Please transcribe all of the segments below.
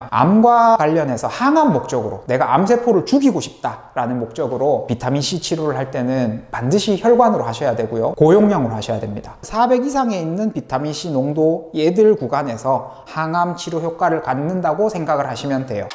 암과 관련해서 항암 목적으로 내가 암세포를 죽이고 싶다라는 목적으로 비타민C 치료를 할 때는 반드시 혈관으로 하셔야 되고요, 고용량으로 하셔야 됩니다. 400 이상에 있는 비타민C 농도 얘들 구간에서 항암 치료 효과를 갖는다고 생각을 하시면 돼요.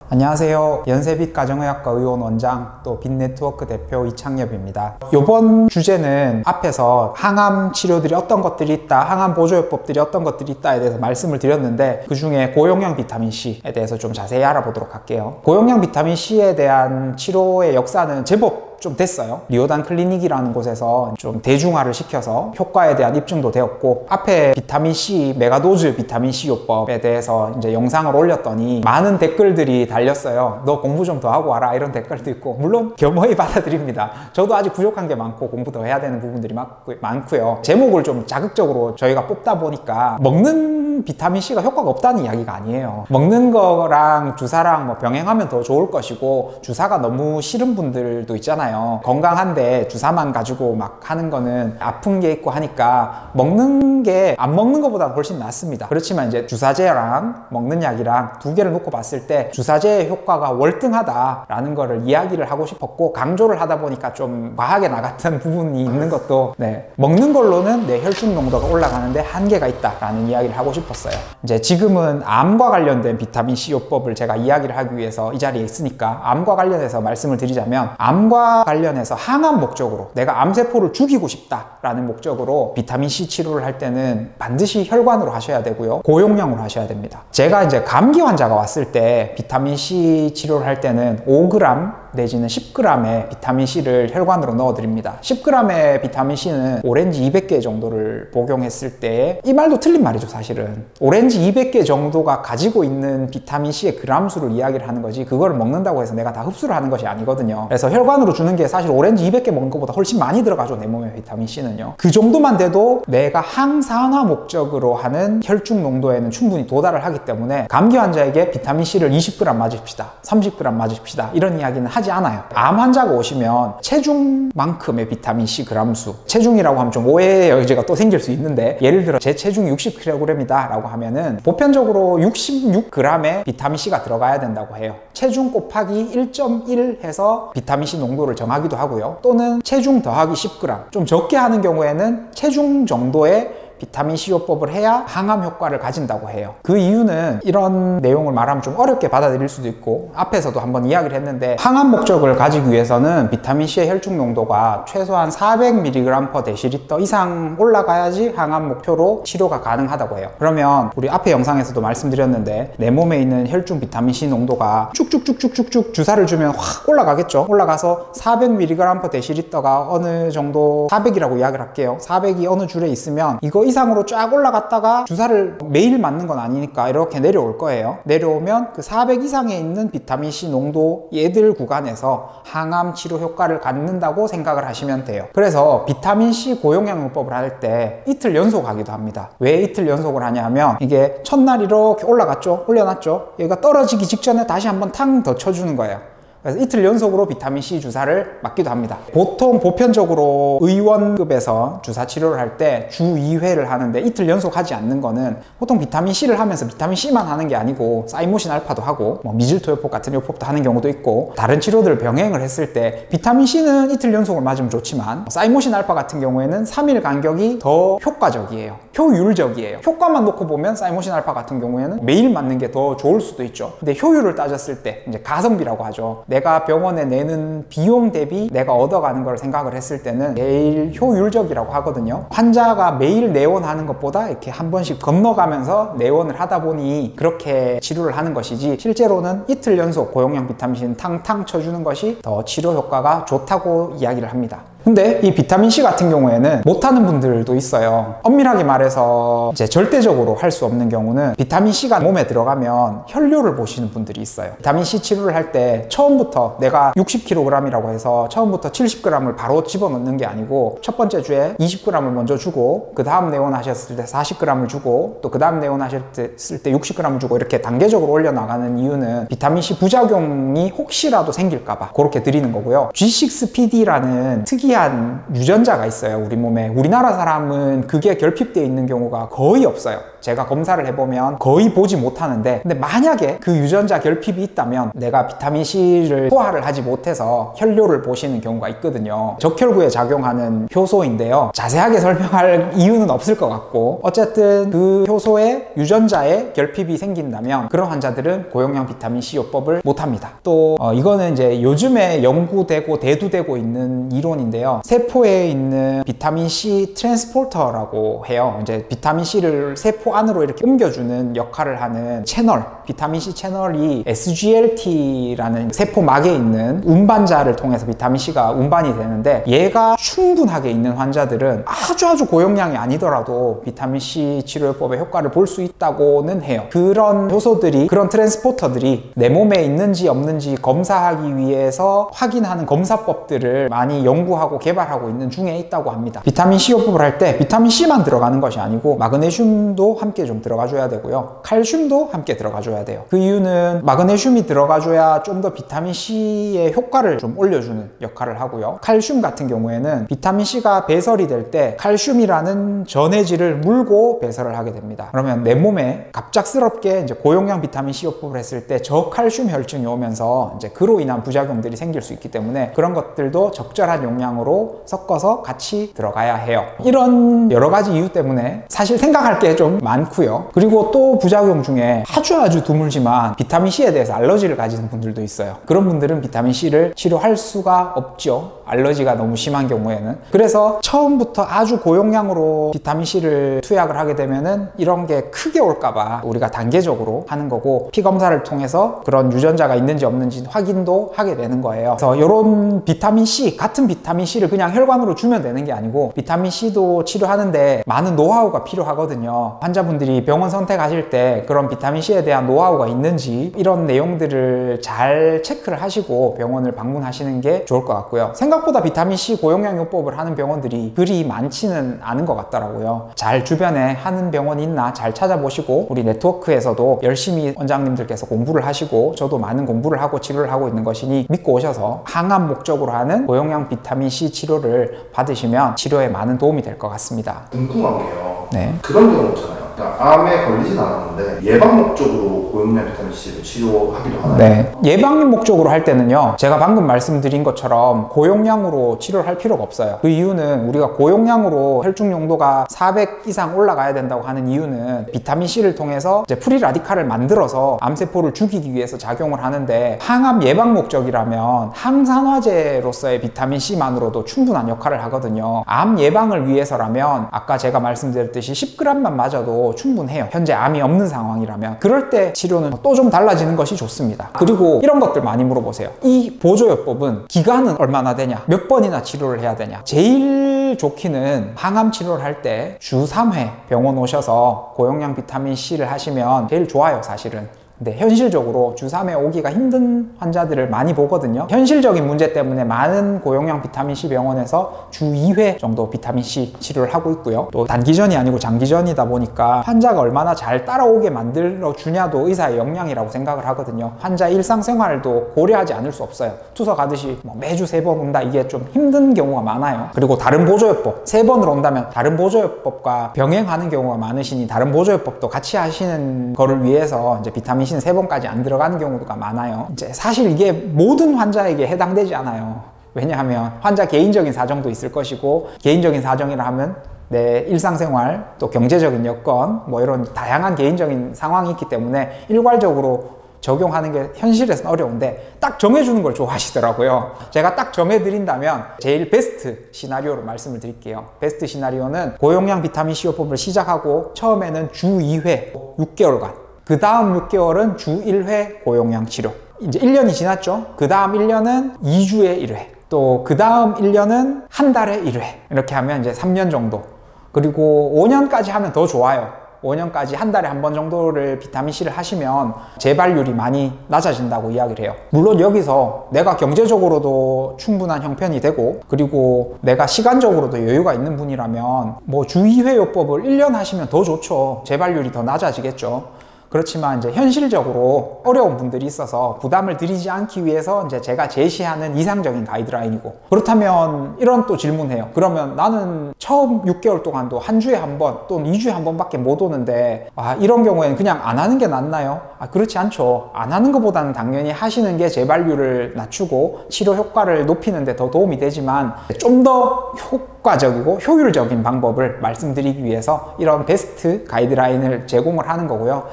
안녕하세요. 연세빛 가정의학과 의원 원장, 또 빛네트워크 대표 이창엽입니다. 이번 주제는 앞에서 항암 치료들이 어떤 것들이 있다, 항암 보조요법들이 어떤 것들이 있다에 대해서 말씀을 드렸는데, 그 중에 고용량 비타민C에 대해서 좀 자세히 알아보도록 할게요. 고용량 비타민C에 대한 치료의 역사는 제법 좀 됐어요. 리오단 클리닉이라는 곳에서 좀 대중화를 시켜서 효과에 대한 입증도 되었고, 앞에 비타민C, 메가도즈 비타민C 요법에 대해서 이제 영상을 올렸더니 많은 댓글들이 달렸어요. 너 공부 좀 더 하고 와라, 이런 댓글도 있고, 물론 겸허히 받아들입니다. 저도 아직 부족한 게 많고 공부 더 해야 되는 부분들이 많고요. 제목을 좀 자극적으로 저희가 뽑다 보니까 먹는 비타민C가 효과가 없다는 이야기가 아니에요. 먹는 거랑 주사랑 뭐 병행하면 더 좋을 것이고, 주사가 너무 싫은 분들도 있잖아요. 건강한데 주사만 가지고 막 하는 거는 아픈 게 있고 하니까 먹는 게 안 먹는 것보다 훨씬 낫습니다. 그렇지만 이제 주사제랑 먹는 약이랑 두 개를 놓고 봤을 때 주사제의 효과가 월등하다라는 거를 이야기를 하고 싶었고, 강조를 하다 보니까 좀 과하게 나갔던 부분이 있는 것도, 먹는 걸로는 내 혈중 농도가 올라가는데 한계가 있다라는 이야기를 하고 싶었어요. 이제 지금은 암과 관련된 비타민C 요법을 제가 이야기를 하기 위해서 이 자리에 있으니까 암과 관련해서 말씀을 드리자면, 암과 관련해서 항암 목적으로 내가 암세포를 죽이고 싶다라는 목적으로 비타민C 치료를 할 때는 반드시 혈관으로 하셔야 되고요, 고용량으로 하셔야 됩니다. 제가 이제 감기 환자가 왔을 때 비타민C 치료를 할 때는 5g 내지는 10g의 비타민C를 혈관으로 넣어드립니다. 10g의 비타민C는 오렌지 200개 정도를 복용했을 때, 이 말도 틀린 말이죠. 사실은 오렌지 200개 정도가 가지고 있는 비타민C의 그람수를 이야기를 하는 거지, 그걸 먹는다고 해서 내가 다 흡수를 하는 것이 아니거든요. 그래서 혈관으로 주는 게 사실 오렌지 200개 먹는 것보다 훨씬 많이 들어가죠, 내 몸에 비타민C는요. 그 정도만 돼도 내가 항산화 목적으로 하는 혈중 농도에는 충분히 도달을 하기 때문에, 감기 환자에게 비타민C를 20g 맞읍시다, 30g 맞읍시다, 이런 이야기는 하지 않아요. 암 환자가 오시면 체중만큼의 비타민C 그람수, 체중이라고 하면 좀 오해의 여지가 또 생길 수 있는데, 예를 들어 제 체중이 60kg이다 라고 하면은 보편적으로 66g의 비타민C가 들어가야 된다고 해요. 체중 곱하기 1.1 해서 비타민C 농도를 정하기도 하고요, 또는 체중 더하기 10g, 좀 적게 하는 경우에는 체중 정도의 비타민C 요법을 해야 항암 효과를 가진다고 해요. 그 이유는, 이런 내용을 말하면 좀 어렵게 받아들일 수도 있고, 앞에서도 한번 이야기를 했는데, 항암 목적을 가지기 위해서는 비타민C의 혈중 농도가 최소한 400mg/dL 이상 올라가야지 항암 목표로 치료가 가능하다고 해요. 그러면 우리 앞에 영상에서도 말씀드렸는데, 내 몸에 있는 혈중 비타민C 농도가 쭉쭉쭉쭉쭉 주사를 주면 확 올라가겠죠. 올라가서 400mg/dL가 어느 정도, 400이라고 이야기를 할게요. 400이 어느 줄에 있으면 이거 이상으로 쫙 올라갔다가, 주사를 매일 맞는 건 아니니까 이렇게 내려올 거예요. 내려오면 그 400 이상에 있는 비타민C 농도 얘들 구간에서 항암 치료 효과를 갖는다고 생각을 하시면 돼요. 그래서 비타민C 고용량 요법을 할 때 이틀 연속하기도 합니다. 왜 이틀 연속을 하냐면, 이게 첫날 이렇게 올라갔죠, 올려놨죠, 얘가 떨어지기 직전에 다시 한번 탕 더 쳐주는 거예요. 그래서 이틀 연속으로 비타민C 주사를 맞기도 합니다. 보통 보편적으로 의원급에서 주사 치료를 할 때 주 2회를 하는데, 이틀 연속 하지 않는 거는, 보통 비타민C를 하면서 비타민C만 하는 게 아니고 사이모신 알파도 하고, 미질토 요법 같은 요법도 하는 경우도 있고, 다른 치료들을 병행을 했을 때 비타민C는 이틀 연속을 맞으면 좋지만, 사이모신 알파 같은 경우에는 3일 간격이 더 효과적이에요, 효율적이에요. 효과만 놓고 보면 사이모신 알파 같은 경우에는 매일 맞는 게 더 좋을 수도 있죠. 근데 효율을 따졌을 때, 이제 가성비라고 하죠. 내가 병원에 내는 비용 대비 내가 얻어가는 걸 생각을 했을 때는 제일 효율적이라고 하거든요. 환자가 매일 내원하는 것보다 이렇게 한 번씩 건너가면서 내원을 하다 보니 그렇게 치료를 하는 것이지, 실제로는 이틀 연속 고용량 비타민C는 탕탕 쳐주는 것이 더 치료 효과가 좋다고 이야기를 합니다. 근데 이 비타민C 같은 경우에는 못하는 분들도 있어요. 엄밀하게 말해서 이제 절대적으로 할 수 없는 경우는, 비타민C가 몸에 들어가면 혈뇨를 보시는 분들이 있어요. 비타민C 치료를 할 때 처음부터 내가 60kg이라고 해서 처음부터 70g을 바로 집어넣는 게 아니고, 첫 번째 주에 20g을 먼저 주고, 그 다음 내원하셨을 때 40g을 주고, 또 그 다음 내원하셨을 때 60g을 주고, 이렇게 단계적으로 올려나가는 이유는 비타민C 부작용이 혹시라도 생길까봐 그렇게 드리는 거고요. G6PD라는 특이한 특이한 유전자가 있어요, 우리 몸에. 우리나라 사람은 그게 결핍되어 있는 경우가 거의 없어요. 제가 검사를 해보면 거의 보지 못하는데, 근데 만약에 그 유전자 결핍이 있다면 내가 비타민C를 소화를 하지 못해서 혈뇨를 보시는 경우가 있거든요. 적혈구에 작용하는 효소인데요, 자세하게 설명할 이유는 없을 것 같고, 어쨌든 그 효소의 유전자에 결핍이 생긴다면 그런 환자들은 고용량 비타민C 요법을 못합니다. 또 이거는 이제 요즘에 연구되고 대두되고 있는 이론인데요, 세포에 있는 비타민C 트랜스포터라고 해요. 이제 비타민C를 세포 안으로 이렇게 옮겨주는 역할을 하는 채널, 비타민C 채널이 SGLT라는 세포막에 있는 운반자를 통해서 비타민C가 운반이 되는데, 얘가 충분하게 있는 환자들은 아주 고용량이 아니더라도 비타민C 치료요법의 효과를 볼 수 있다고는 해요. 그런 효소들이, 그런 트랜스포터들이 내 몸에 있는지 없는지 검사하기 위해서 확인하는 검사법들을 많이 연구하고 개발하고 있는 중에 있다고 합니다. 비타민C 요법을 할 때 비타민C만 들어가는 것이 아니고 마그네슘도 함께 좀 들어가줘야 되고요, 칼슘도 함께 들어가줘야 돼요. 그 이유는 마그네슘이 들어가줘야 좀 더 비타민C의 효과를 좀 올려주는 역할을 하고요, 칼슘 같은 경우에는 비타민C가 배설이 될 때 칼슘이라는 전해질을 물고 배설을 하게 됩니다. 그러면 내 몸에 갑작스럽게 이제 고용량 비타민C 요법을 했을 때 저칼슘 혈증이 오면서 이제 그로 인한 부작용들이 생길 수 있기 때문에 그런 것들도 적절한 용량으로 섞어서 같이 들어가야 해요. 이런 여러 가지 이유 때문에 사실 생각할 게 좀 많고요. 그리고 또 부작용 중에 아주 드물지만 비타민C에 대해서 알러지를 가지는 분들도 있어요. 그런 분들은 비타민C를 치료할 수가 없죠, 알러지가 너무 심한 경우에는. 그래서 처음부터 아주 고용량으로 비타민C를 투약을 하게 되면은 이런 게 크게 올까봐 우리가 단계적으로 하는 거고, 피검사를 통해서 그런 유전자가 있는지 없는지 확인도 하게 되는 거예요. 그래서 이런 비타민C, 같은 비타민C를 그냥 혈관으로 주면 되는 게 아니고 비타민C도 치료하는데 많은 노하우가 필요하거든요. 환자분들이 병원 선택하실 때 그런 비타민C에 대한 노하우가 있는지 이런 내용들을 잘 체크를 하시고 병원을 방문하시는 게 좋을 것 같고요. 생각보다 비타민C 고용량 요법을 하는 병원들이 그리 많지는 않은 것 같더라고요. 잘 주변에 하는 병원이 있나 잘 찾아보시고, 우리 네트워크에서도 열심히 원장님들께서 공부를 하시고 저도 많은 공부를 하고 치료를 하고 있는 것이니 믿고 오셔서 항암 목적으로 하는 고용량 비타민C 치료를 받으시면 치료에 많은 도움이 될 것 같습니다. 궁금한 게요, 네. 그런 경우 있잖아요. 그러니까 암에 걸리진 않았는데 예방 목적으로 고용량 비타민C를 치료하기도 하나요? 네, 예방 목적으로 할 때는요, 제가 방금 말씀드린 것처럼 고용량으로 치료를 할 필요가 없어요. 그 이유는 우리가 고용량으로 혈중 용도가 400 이상 올라가야 된다고 하는 이유는 비타민C를 통해서 이제 프리 라디칼을 만들어서 암세포를 죽이기 위해서 작용을 하는데, 항암 예방 목적이라면 항산화제로서의 비타민C만으로도 충분한 역할을 하거든요. 암 예방을 위해서라면 아까 제가 말씀드렸듯이 10g만 맞아도 충분해요, 현재 암이 없는 상황이라면. 그럴 때 치료는 또 좀 달라지는 것이 좋습니다. 그리고 이런 것들 많이 물어보세요. 이 보조요법은 기간은 얼마나 되냐, 몇 번이나 치료를 해야 되냐. 제일 좋기는 항암 치료를 할 때 주 3회 병원 오셔서 고용량 비타민C를 하시면 제일 좋아요, 사실은. 근데 현실적으로 주 3회 오기가 힘든 환자들을 많이 보거든요. 현실적인 문제 때문에 많은 고용량 비타민C 병원에서 주 2회 정도 비타민C 치료를 하고 있고요. 또 단기전이 아니고 장기전이다 보니까 환자가 얼마나 잘 따라오게 만들어 주냐도 의사의 역량이라고 생각을 하거든요. 환자 일상생활도 고려하지 않을 수 없어요. 투서 가듯이 매주 3번 온다, 이게 좀 힘든 경우가 많아요. 그리고 다른 보조요법 3번을 온다면 다른 보조요법과 병행하는 경우가 많으시니 다른 보조요법도 같이 하시는 거를 위해서 이제 비타민C는 3번까지 안 들어가는 경우가 많아요. 이제 사실 이게 모든 환자에게 해당되지 않아요. 왜냐하면 환자 개인적인 사정도 있을 것이고, 개인적인 사정이라 하면 내 일상생활, 또 경제적인 여건, 이런 다양한 개인적인 상황이 있기 때문에 일괄적으로 적용하는 게 현실에서는 어려운데 딱 정해주는 걸 좋아하시더라고요. 제가 딱 정해드린다면 제일 베스트 시나리오로 말씀을 드릴게요. 베스트 시나리오는 고용량 비타민C 요법을 시작하고 처음에는 주 2회 6개월간, 그 다음 6개월은 주 1회 고용량 치료. 이제 1년이 지났죠. 그 다음 1년은 2주에 1회. 또 그 다음 1년은 한 달에 1회. 이렇게 하면 이제 3년 정도. 그리고 5년까지 하면 더 좋아요. 5년까지 한 달에 한 번 정도를 비타민C를 하시면 재발률이 많이 낮아진다고 이야기를 해요. 물론 여기서 내가 경제적으로도 충분한 형편이 되고, 그리고 내가 시간적으로도 여유가 있는 분이라면 주 2회 요법을 1년 하시면 더 좋죠. 재발률이 더 낮아지겠죠. 그렇지만 이제 현실적으로 어려운 분들이 있어서 부담을 드리지 않기 위해서 이제 제가 제시하는 이상적인 가이드라인이고, 그렇다면 이런 또 질문해요. 그러면 나는 처음 6개월 동안도 한 주에 한 번 또는 2주에 한 번밖에 못 오는데 이런 경우에는 그냥 안 하는 게 낫나요? 그렇지 않죠. 안 하는 것보다는 당연히 하시는 게 재발률을 낮추고 치료 효과를 높이는 데 더 도움이 되지만, 좀 더 효과적이고 효율적인 방법을 말씀드리기 위해서 이런 베스트 가이드라인을 제공을 하는 거고요.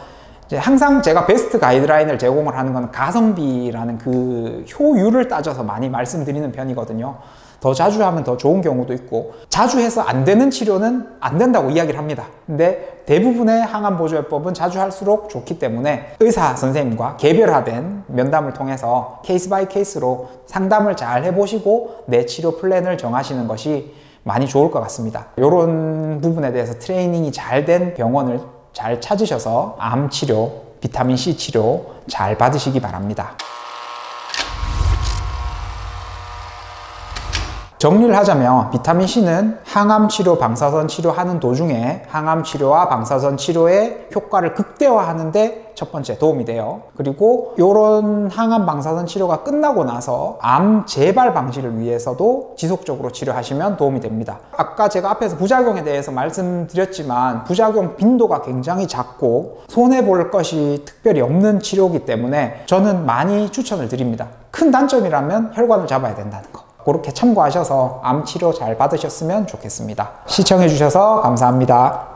이제 항상 제가 베스트 가이드라인을 제공을 하는 건 가성비라는 그 효율을 따져서 많이 말씀드리는 편이거든요. 더 자주 하면 더 좋은 경우도 있고, 자주 해서 안 되는 치료는 안 된다고 이야기를 합니다. 근데 대부분의 항암 보조요법은 자주 할수록 좋기 때문에 의사 선생님과 개별화된 면담을 통해서 케이스 바이 케이스로 상담을 잘 해보시고 내 치료 플랜을 정하시는 것이 많이 좋을 것 같습니다. 이런 부분에 대해서 트레이닝이 잘 된 병원을 잘 찾으셔서 암 치료, 비타민C 치료 잘 받으시기 바랍니다. 정리를 하자면 비타민C는 항암 치료, 방사선 치료하는 도중에 항암 치료와 방사선 치료의 효과를 극대화하는데 첫 번째 도움이 돼요. 그리고 이런 항암 방사선 치료가 끝나고 나서 암 재발 방지를 위해서도 지속적으로 치료하시면 도움이 됩니다. 아까 제가 앞에서 부작용에 대해서 말씀드렸지만 부작용 빈도가 굉장히 작고 손해볼 것이 특별히 없는 치료이기 때문에 저는 많이 추천을 드립니다. 큰 단점이라면 혈관을 잡아야 된다는 거. 그렇게 참고하셔서 암 치료 잘 받으셨으면 좋겠습니다. 시청해 주셔서 감사합니다.